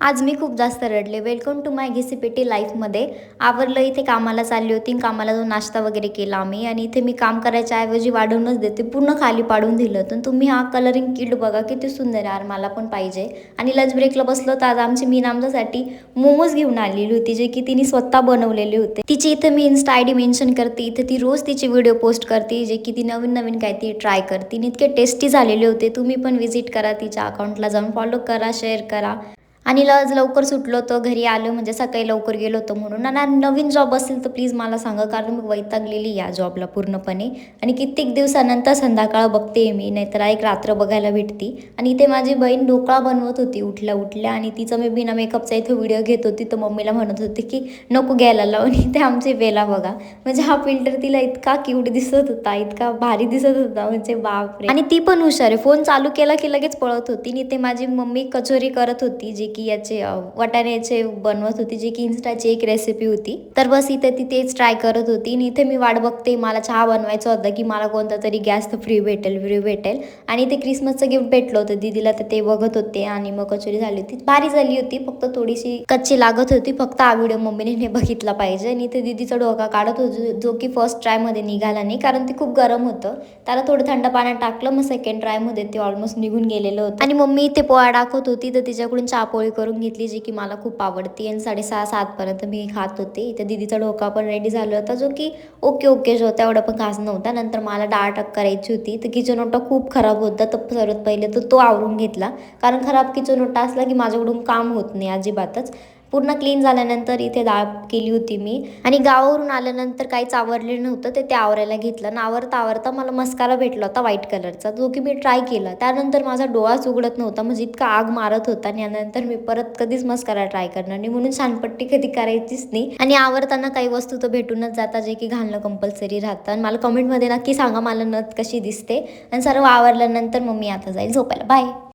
आज मी खूप जास्त रडले. वेलकम टू माय घिसीपेटी लाईफमध्ये. आवरलं, इथे कामाला चालली होती. कामाला जाऊन नाश्ता वगैरे केला आम्ही आणि इथे मी काम करायच्या ऐवजी वाढवूनच देते. पूर्ण खाली पाडून दिलं होतं. तुम्ही हा कलरिंग किट बघा किती सुंदर आहे यार, मला पण पाहिजे. आणि लंच ब्रेकला बसलो तर आज आमची मीन आमच्यासाठी मोमोज घेऊन आलेली होती, जे की तिने स्वतः बनवलेले होते. तिची इथे मी इन्स्टा आय डी मेन्शन करते. इथे ती रोज तिचे व्हिडिओ पोस्ट करते, जे की ती नवीन नवीन काय ती ट्राय करते. इतके टेस्टी झालेले होते. तुम्ही पण व्हिजिट करा तिच्या अकाउंटला, जाऊन फॉलो करा, शेअर करा. आणि आज लवकर सुटलो होतो, घरी आलो म्हणजे सकाळी लवकर गेलो होतो म्हणून. आणि नवीन जॉब असेल तर प्लीज मला सांगा, कारण मी वैतागलेली या जॉबला पूर्णपणे. आणि कित्येक दिवसानंतर संध्याकाळ बघते मी, नाहीतर एक रात्र बघायला भेटती. आणि इथे माझी बहीण ढोकळा बनवत होती उठल्या उठल्या, आणि तिचं मी बिना मेकअपचा इथे व्हिडिओ घेत होती. तर मम्मीला म्हणत होते की नको घ्यायला लावून. इथे आमचे वेला बघा, म्हणजे हा फिल्टर तिला इतका क्यूट दिसत होता, इतका भारी दिसत होता, म्हणजे बापरे. आणि ती पण हुशार आहे, फोन चालू केला की लगेच पळत होती. आणि इथे माझी मम्मी कचोरी करत होती, जे की याचे वाटाण्याचे बनवत होती, जी की इन्स्टाची एक रेसिपी होती. तर बस इथे ती तेच ट्राय करत होती. आणि इथे मी वाट बघते, मला चहा बनवायचा होता की मला कोणता तरी गॅस फ्री भेटेल. आणि ते क्रिसमसचं गिफ्ट भेटलं होतं दीदीला, तर ते बघत होते. आणि मग कचोरी झाली होती, भारी झाली होती, फक्त थोडीशी कच्ची लागत होती. फक्त हा व्हिडिओ मम्मीने बघितला पाहिजे. आणि इथे दीदीचा डोका काढत होतो, जो की फर्स्ट ट्रायमध्ये निघाला नाही, कारण ते खूप गरम होतं. त्याला थोडं थंड पाण्यात टाकलं, मग सेकंड ट्रायमध्ये ते ऑलमोस्ट निघून गेलेलं होतं. आणि मम्मी इथे पोळा टाकत होती, तर तिच्याकडून चहापोळी करून घेतली, जी की मला खूप आवडते. आणि 6:30-7 मी खात होते. इथे दीदीचा डोका पण रेडी झाला होता, जो की ओके जो होता, एवढा पण खास नव्हता. नंतर मला डाळ टाक करायची होती, तर किचन ओटा खूप खराब होता. तर सर्वात पहिले तो आवरून घेतला, कारण खराब किचन ओटा असला की माझ्याकडून काम होत नाही अजिबातच. पूर्ण क्लीन झाल्यानंतर इथे डाळ केली होती मी. आणि गावावरून आल्यानंतर काहीच आवडलेलं नव्हतं, ते आवरायला घेतलं. आणि आवरता मला मस्कारा भेटला होता व्हाईट कलरचा, जो की मी ट्राय केला. त्यानंतर माझा डोळाच उघडत नव्हता, म्हणजे इतका आग मारत होता. आणि यानंतर मी परत कधीच मस्कारा ट्राय करणार नाही, म्हणून शानपट्टी कधी करायचीच नाही. आणि आवरताना काही वस्तू तर भेटूनच जातात, जे की घालणं कंपल्सरी राहतं. आणि मला कमेंटमध्ये नक्की सांगा मला नथ कशी दिसते. आणि सर्व आवरल्यानंतर मग मी आता जाईल झोपायला. बाय.